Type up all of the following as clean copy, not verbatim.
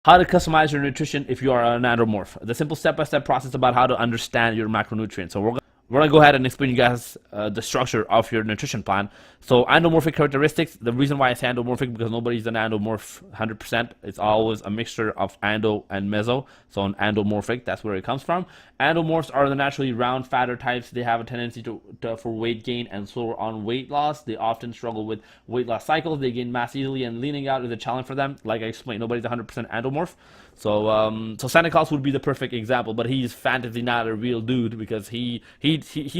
How to customize your nutrition if you are an endomorph. The simple step-by-step process about how to understand your macronutrients. So we're gonna go ahead and explain you guys the structure of your nutrition plan. So endomorphic characteristics. The reason why I say endomorphic because nobody's an endomorph 100%. It's always a mixture of endo and meso. So an endomorphic, that's where it comes from. Endomorphs are the naturally round, fatter types. They have a tendency for weight gain and slower on weight loss. They often struggle with weight loss cycles. They gain mass easily, and leaning out is a challenge for them. Like I explained, nobody's 100% endomorph. So Santa Claus would be the perfect example, but he's fantasy, not a real dude, because he's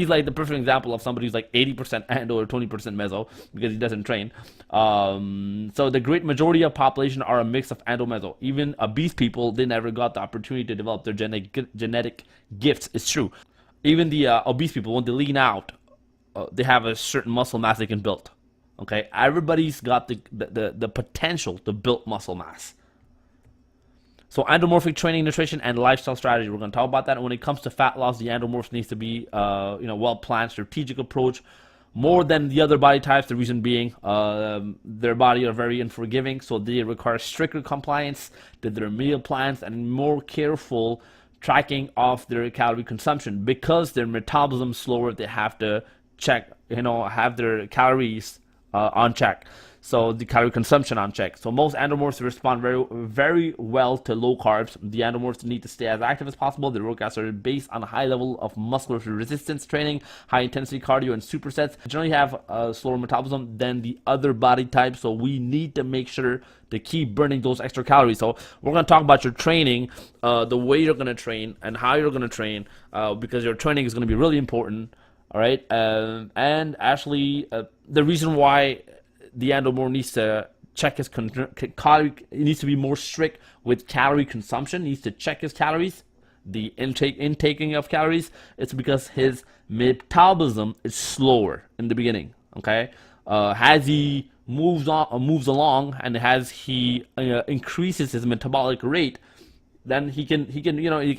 like the perfect example of somebody who's like 80% endo or 20% meso because he doesn't train. So the great majority of population are a mix of endo meso. Even obese people, they never got the opportunity to develop their genetic gifts. It's true. Even the obese people, when they lean out, they have a certain muscle mass they can build. Okay, everybody's got the potential to build muscle mass. So endomorphic training, nutrition, and lifestyle strategy. We're going to talk about that. And when it comes to fat loss, the endomorphs needs to be, well-planned, strategic approach, more than the other body types. The reason being, their body are very unforgiving, so they require stricter compliance to their meal plans and more careful tracking of their calorie consumption. Because their metabolism is slower, they have to check, have their calories on check. So the calorie consumption on check. So most endomorphs respond very, very well to low carbs. The endomorphs need to stay as active as possible. Their workouts are based on a high level of muscular resistance training, high intensity cardio, and supersets. They generally have a slower metabolism than the other body types. So we need to make sure to keep burning those extra calories. So we're going to talk about your training, the way you're going to train, and how you're going to train, because your training is going to be really important. All right, and actually, the reason why the endomorph needs to check his calorie, he needs to be more strict with calorie consumption. He needs to check his calories, the intaking of calories. It's because his metabolism is slower in the beginning. Okay, as he moves along, and as he increases his metabolic rate, then he can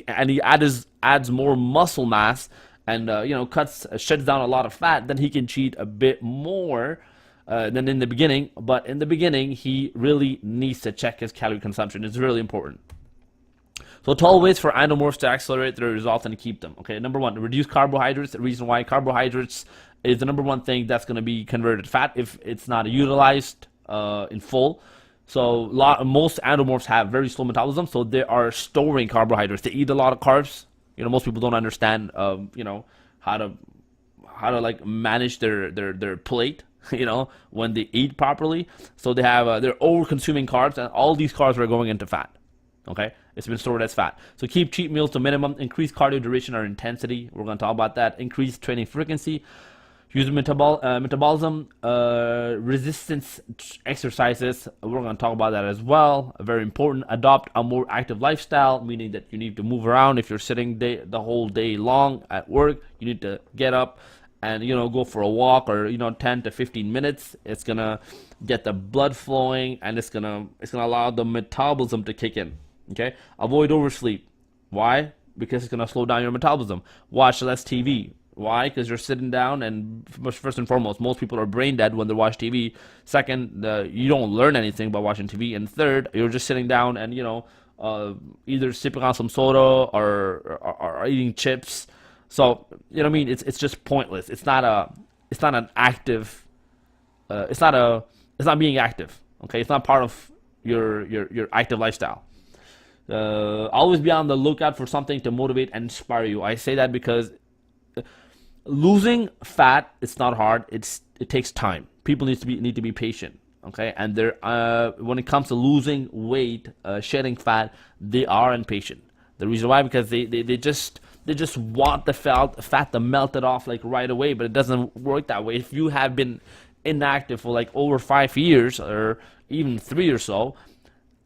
and he adds more muscle mass, and sheds down a lot of fat. Then he can cheat a bit more than in the beginning. But in the beginning, he really needs to check his calorie consumption. It's really important. So 12 ways for endomorphs to accelerate their results and keep them. Okay, number one, reduce carbohydrates. The reason why carbohydrates is the number one thing that's going to be converted fat if it's not utilized in full. So most endomorphs have very slow metabolism, so they are storing carbohydrates. They eat a lot of carbs. Most people don't understand how to like manage their plate, when they eat properly. So they have they're over consuming carbs, and all these carbs are going into fat. Okay, it's been stored as fat. So keep cheat meals to minimum. Increase cardio duration or intensity. We're going to talk about that. Increase training frequency. Use metabolism resistance exercises. We're going to talk about that as well. Very important. Adopt a more active lifestyle, meaning that you need to move around. If you're sitting the whole day long at work, you need to get up and go for a walk, or 10 to 15 minutes. It's gonna get the blood flowing, and it's gonna allow the metabolism to kick in. Okay. Avoid oversleep. Why? Because it's gonna slow down your metabolism. Watch less TV. Why? Because you're sitting down, and first and foremost, most people are brain dead when they watch TV. Second, you don't learn anything by watching TV. And third, you're just sitting down and either sipping on some soda or eating chips. So what I mean, it's just pointless. It's not an active. It's not being active. Okay, it's not part of your active lifestyle. Always be on the lookout for something to motivate and inspire you. I say that because losing fat, it's not hard. It takes time. People need to be patient. Okay, and when it comes to losing weight, shedding fat, they are impatient. The reason why, because they just want the fat to melt it off like right away, but it doesn't work that way. If you have been inactive for like over 5 years or even 3 or so,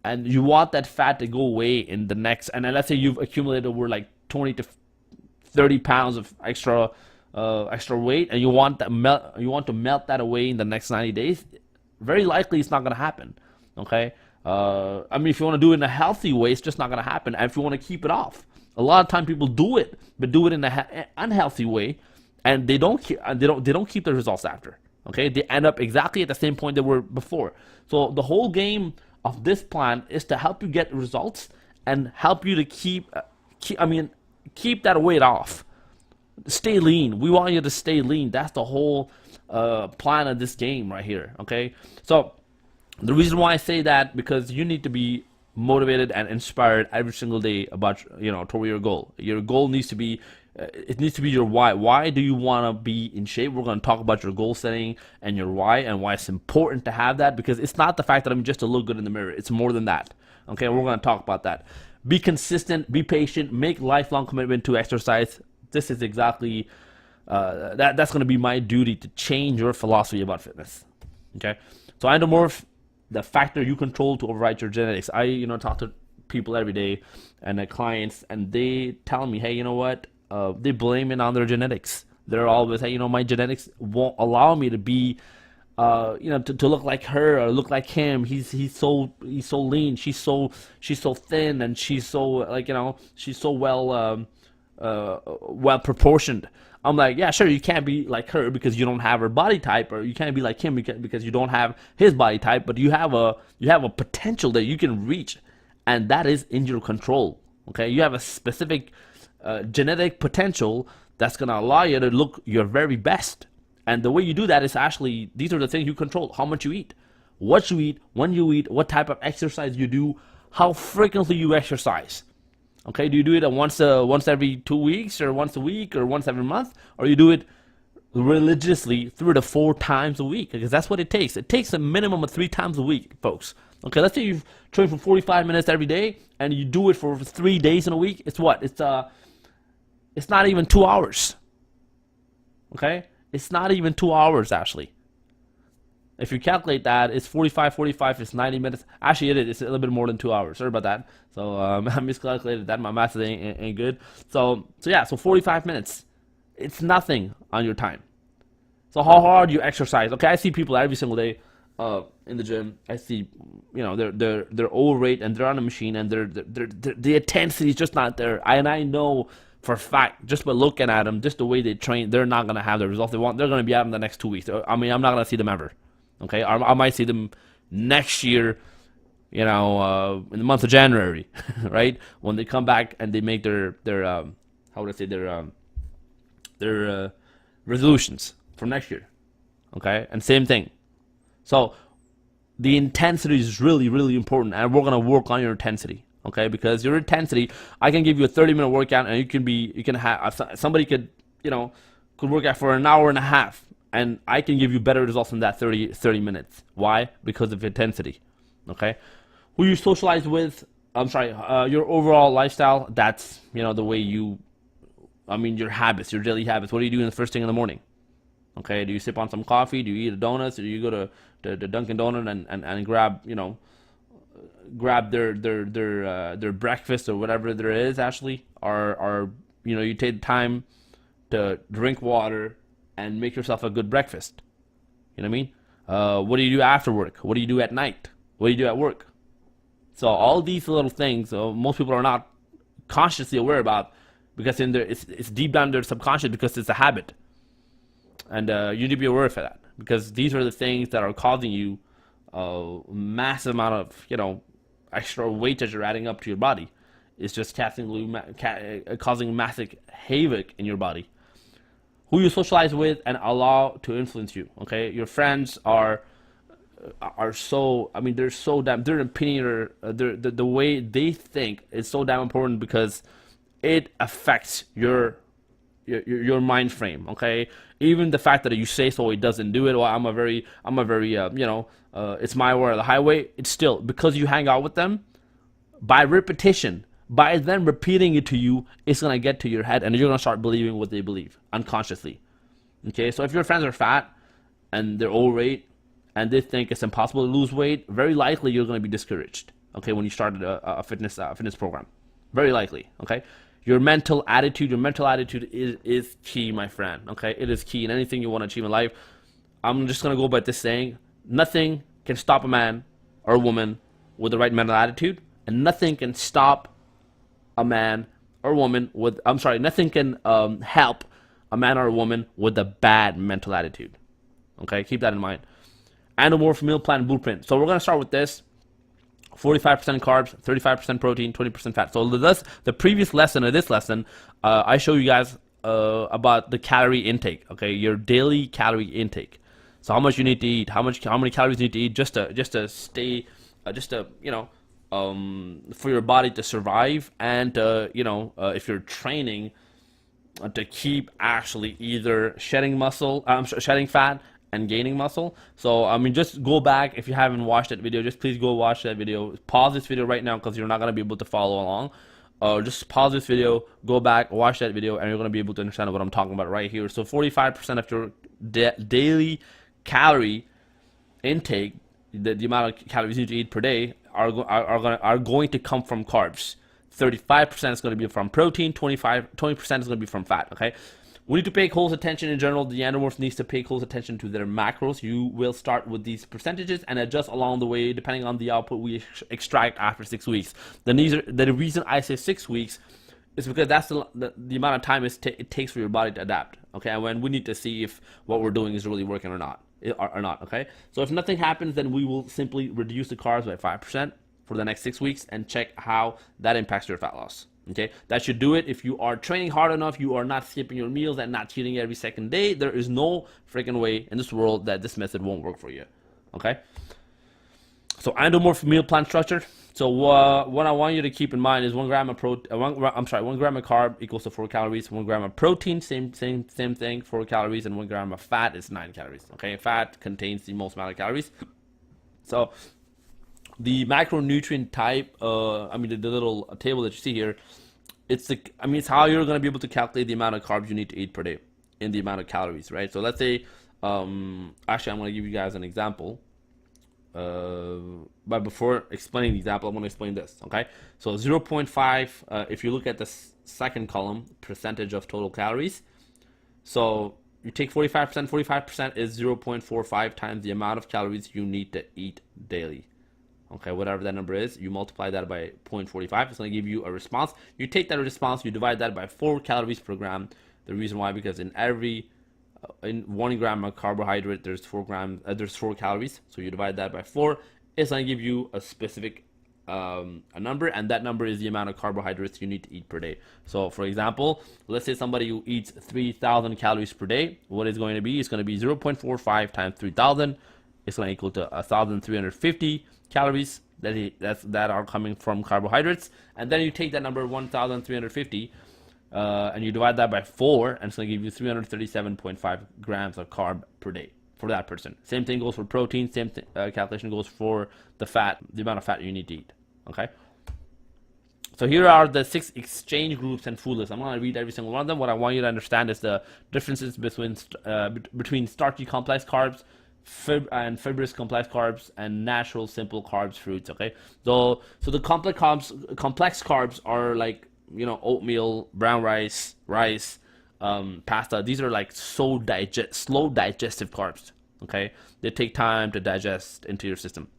and you want that fat to go away in the next, and then let's say you've accumulated over like 20 to 30 pounds of extra weight, and you want to melt that away in the next 90 days, very likely it's not going to happen. Okay, I mean, if you want to do it in a healthy way, it's just not going to happen. And if you want to keep it off, a lot of time people do it, but do it in an unhealthy way, and they don't keep the results after. Okay, they end up exactly at the same point they were before. So the whole game of this plan is to help you get results and help you to keep that weight off. Stay lean. We want you to stay lean. That's the whole plan of this game right here. Okay, so the reason why I say that, because you need to be motivated and inspired every single day about, toward your goal. Your goal needs to be it needs to be your why. Why do you want to be in shape? We're going to talk about your goal setting and your why, and why it's important to have that, because it's not the fact that I'm just to look good in the mirror. It's more than that. Okay, we're going to talk about that. Be consistent, be patient, make lifelong commitment to exercise. This is exactly that's going to be my duty to change your philosophy about fitness. Okay, so Endomorph, the factor you control to override your genetics. I talk to people every day and clients, and they tell me, hey, you know what? They blame it on their genetics. They're always, hey, my genetics won't allow me to be, to look like her or look like him. He's so lean. She's so thin, and she's so she's so well proportioned. I'm like, yeah, sure, you can't be like her because you don't have her body type, or you can't be like him because you don't have his body type, but you have a potential that you can reach, and that is in your control. Okay, you have a specific genetic potential that's going to allow you to look your very best. And the way you do that is actually, these are the things you control: how much you eat, what you eat, when you eat, what type of exercise you do, how frequently you exercise. Okay, do you do it once every 2 weeks, or once a week, or once every month, or you do it religiously 3 to 4 times a week? Because that's what it takes. It takes a minimum of 3 times a week, folks. Okay, let's say you've trained for 45 minutes every day, and you do it for 3 days in a week. It's what? It's not even 2 hours. Okay, it's not even 2 hours actually. If you calculate that, it's 45, it's 90 minutes. Actually, it is. It's a little bit more than 2 hours. Sorry about that. So I miscalculated that. My math ain't good. So 45 minutes. It's nothing on your time. So how hard you exercise? Okay, I see people every single day in the gym. I see, they're overweight, and they're on a machine, and the intensity is just not there. And I know for a fact, just by looking at them, just the way they train, they're not gonna have the results they want. They're gonna be out in the next 2 weeks. I mean, I'm not gonna see them ever. Okay, I might see them next year, in the month of January, right? When they come back and they make their resolutions for next year. Okay, and same thing. So the intensity is really, really important, and we're gonna work on your intensity. Okay, because your intensity, I can give you a 30-minute workout, and you can have somebody could work out for an hour and a half. And I can give you better results than that 30 minutes. Why? Because of intensity. Okay? Who you socialize with, your overall lifestyle, that's, the way your habits, your daily habits. What do you do in the first thing in the morning? Okay? Do you sip on some coffee? Do you eat a donut? Or do you go to Dunkin' Donut and grab their breakfast or whatever there is actually? Or you take the time to drink water and make yourself a good breakfast. You know what I mean? What do you do after work? What do you do at night? What do you do at work? So all these little things, most people are not consciously aware about, because it's deep down in their subconscious, because it's a habit. And you need to be aware of that, because these are the things that are causing you a massive amount of extra weight that you're adding up to your body. It's just causing massive havoc in your body. Who you socialize with and allow to influence you. Okay, your friends are so, they're so damn, their opinion, the way they think is so damn important, because it affects your mind frame. Okay, even the fact that you say so, it doesn't do it. Well, I'm a very it's my word or the highway. It's still, because you hang out with them, by repetition, by them repeating it to you, it's going to get to your head, and you're going to start believing what they believe unconsciously. Okay, so if your friends are fat and they're overweight and they think it's impossible to lose weight, very likely you're going to be discouraged, okay, when you started a fitness program. Very likely, okay? Your mental attitude is key, my friend, okay? It is key in anything you want to achieve in life. I'm just going to go by this saying: nothing can stop a man or a woman with the right mental attitude, and nothing can stop a man or woman with, nothing can help a man or a woman with a bad mental attitude. Okay, keep that in mind. Endomorph meal plan blueprint. So we're going to start with this. 45% carbs, 35% protein, 20% fat. So the previous lesson or this lesson, I show you guys about the calorie intake. Okay, your daily calorie intake. So how much you need to eat, how many calories you need to eat just to stay, for your body to survive, and if you're training, to keep actually either shedding fat and gaining muscle. So I mean, just go back if you haven't watched that video. Just please go watch that video. Pause this video right now because you're not gonna be able to follow along. Just pause this video, go back, watch that video, and you're gonna be able to understand what I'm talking about right here. So 45% of your daily calorie intake, the amount of calories you need to eat per day, are going to come from carbs. 35% is going to be from protein, 20% is going to be from fat. Okay, we need to pay close attention in general. The endomorph needs to pay close attention to their macros. You will start with these percentages and adjust along the way depending on the output we extract after 6 weeks. The reason I say 6 weeks is because that's the amount of time it takes for your body to adapt. Okay, and when we need to see if what we're doing is really working or not. Okay, so if nothing happens, then we will simply reduce the carbs by 5% for the next 6 weeks and check how that impacts your fat loss. Okay, that should do it. If you are training hard enough, you are not skipping your meals and not cheating every second day, there is no freaking way in this world that this method won't work for you. Okay, so endomorph meal plan structure. So what I want you to keep in mind is 1 gram of 1 gram of carb equals to 4 calories. 1 gram of protein, same thing, 4 calories, and 1 gram of fat is 9 calories. Okay, fat contains the most amount of calories. So the macronutrient type, the little table that you see here, it's how you're going to be able to calculate the amount of carbs you need to eat per day in the amount of calories, right? So let's say, actually, I'm going to give you guys an example. But before explaining the example, I'm going to explain this, okay? So 0.5, if you look at the second column, percentage of total calories. So you take 45%, 45% is 0.45 times the amount of calories you need to eat daily. Okay, whatever that number is, you multiply that by 0.45, it's going to give you a response. You take that response, you divide that by 4 calories per gram. The reason why, because in 1 gram of carbohydrate, there's 4 calories. So you divide that by 4, it's going to give you a specific a number, and that number is the amount of carbohydrates you need to eat per day. So for example, let's say somebody who eats 3,000 calories per day, what is going to be? It's going to be 0.45 times 3,000. It's going to equal to 1,350 calories that are coming from carbohydrates. And then you take that number 1,350 and you divide that by 4, and it's going to give you 337.5 grams of carb per day for that person. Same thing goes for protein. Same calculation goes for the fat, the amount of fat you need to eat. Okay. So here are the 6 exchange groups and food lists. I'm going to read every single one of them. What I want you to understand is the differences between starchy complex carbs, fibrous complex carbs, and natural simple carbs, fruits. Okay, so the complex carbs are like, oatmeal, brown rice, pasta. These are like slow digestive carbs. Okay, they take time to digest into your system.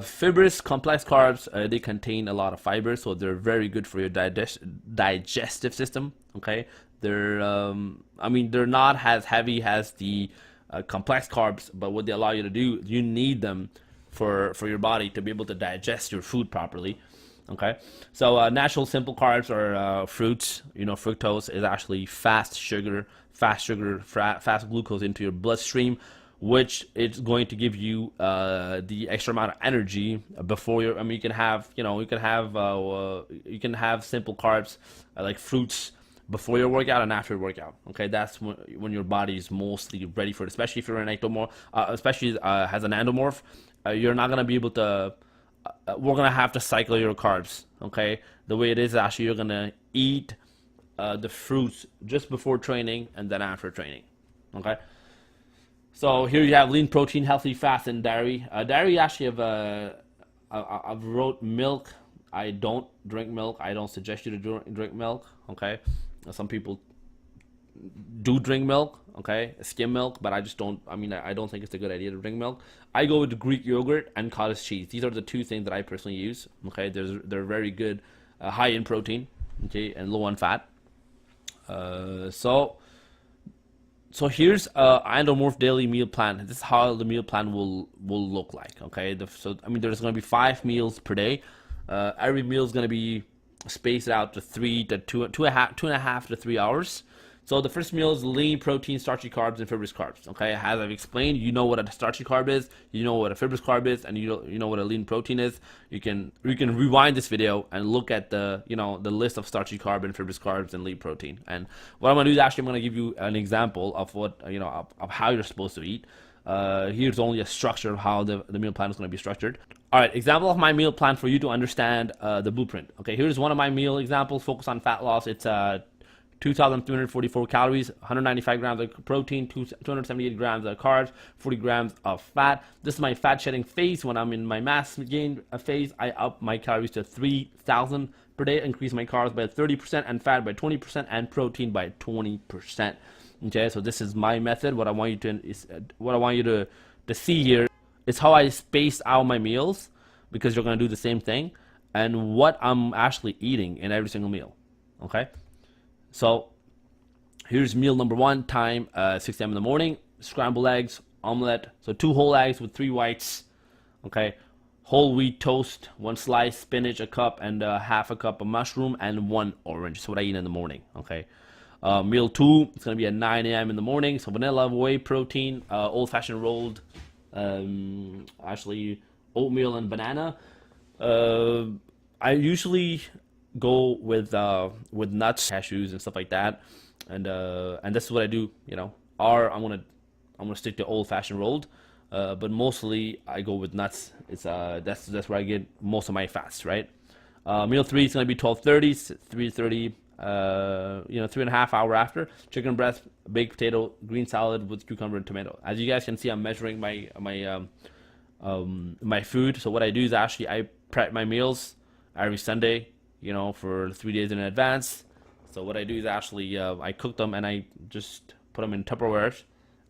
Fibrous complex carbs, they contain a lot of fiber, so they're very good for your digestive system. Okay, they're not as heavy as the complex carbs, but what they allow you to do, you need them for your body to be able to digest your food properly. Okay, so natural simple carbs are fruits. Fructose is actually fast glucose into your bloodstream, which is going to give you the extra amount of energy before your. You can have simple carbs like fruits before your workout and after your workout. Okay, that's when your body is mostly ready for it. Especially if you're an ectomorph, especially as an endomorph, you're not gonna be able to. We're gonna have to cycle your carbs. Okay, the way it is actually, you're gonna eat the fruits just before training and then after training. Okay. So here you have lean protein, healthy fats, and dairy. Dairy actually I've wrote milk. I don't drink milk. I don't suggest you to drink milk. Okay. Some people do drink milk, okay, skim milk, but I just don't. I don't think it's a good idea to drink milk. I go with the Greek yogurt and cottage cheese. These are the 2 things that I personally use. Okay, they're very good, high in protein, okay, and low on fat. So So here's Endomorph daily meal plan. This is how the meal plan will look like. Okay, so I mean, there's going to be 5 meals per day. Every meal is going to be spaced out to 2.5 to 3 hours. So the first meal is lean protein, starchy carbs, and fibrous carbs. Okay, as I've explained, you know what a starchy carb is, you know what a fibrous carb is, and you know what a lean protein is. You can rewind this video and look at the the list of starchy carb and fibrous carbs and lean protein. And what I'm gonna do is actually I'm gonna give you an example of what of how you're supposed to eat. Here's only a structure of how the meal plan is going to be structured. All right, example of my meal plan for you to understand the blueprint. Okay, here's one of my meal examples. Focus on fat loss. It's 2,344 calories, 195 grams of protein, 278 grams of carbs, 40 grams of fat. This is my fat shedding phase. When I'm in my mass gain phase, I up my calories to 3,000 per day, increase my carbs by 30% and fat by 20% and protein by 20%. Okay, so this is my method. What I want you to see here is how I space out my meals, because you're gonna do the same thing, and what I'm actually eating in every single meal. Okay. So here's meal number 1, time 6 a.m. in the morning, scrambled eggs, omelette. So 2 whole eggs with 3 whites. Okay, whole wheat toast, 1 slice, spinach, a cup, and half a cup of mushroom, and 1 orange. So what I eat in the morning. Okay. Meal 2, it's gonna be at 9 a.m. in the morning. So vanilla, whey protein, old-fashioned rolled, actually oatmeal and banana. I usually go with nuts, cashews, and stuff like that, and this is what I do. Or I'm gonna stick to old-fashioned rolled, but mostly I go with nuts. It's that's where I get most of my fats, right? Meal 3 is gonna be 12:30, 3:30. 3.5 hours after. Chicken breast, baked potato, green salad with cucumber and tomato. As you guys can see, I'm measuring my food. So what I do is actually I prep my meals every Sunday, for 3 days in advance. So what I do is actually I cook them and I just put them in Tupperware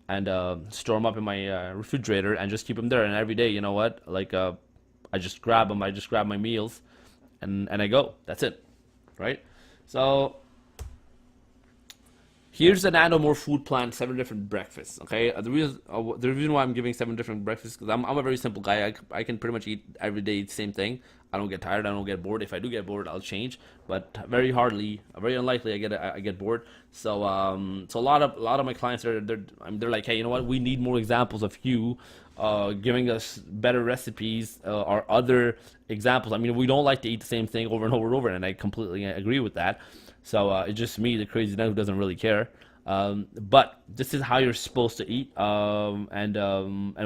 and store them up in my refrigerator and just keep them there. And every day, I just grab them. I just grab my meals and I go. That's it, right? So here's an Endomorph food plan, 7 different breakfasts. Okay, the reason why I'm giving 7 different breakfasts, because I'm a very simple guy. I can pretty much eat every day the same thing. I don't get tired. I don't get bored. If I do get bored, I'll change. But very unlikely I get bored. So a lot of my clients they're like, hey, you know what? We need more examples of you giving us better recipes or other examples. I mean, we don't like to eat the same thing over and over and over, and I completely agree with that. So it's just me, the crazy nut who doesn't really care. But this is how you're supposed to eat. And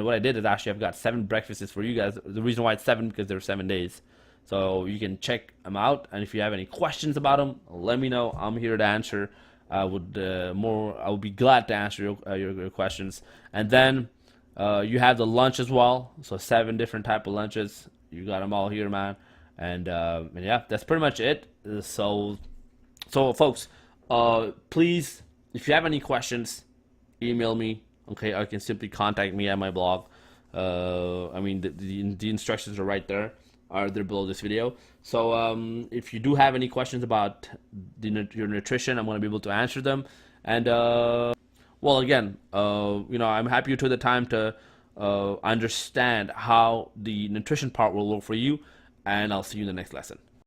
what I did is actually I've got 7 breakfasts for you guys. The reason why it's 7 because there are 7 days. So you can check them out, and if you have any questions about them, let me know. I'm here to answer. I would be glad to answer your questions. And then you have the lunch as well. So 7 different type of lunches. You got them all here, man. And yeah, that's pretty much it. So folks, please, if you have any questions, email me. Okay, or you can simply contact me at my blog. I mean, the instructions are right there. They're below this video. So if you do have any questions about your nutrition, I'm going to be able to answer them. And well, again, I'm happy you took the time to understand how the nutrition part will work for you. And I'll see you in the next lesson.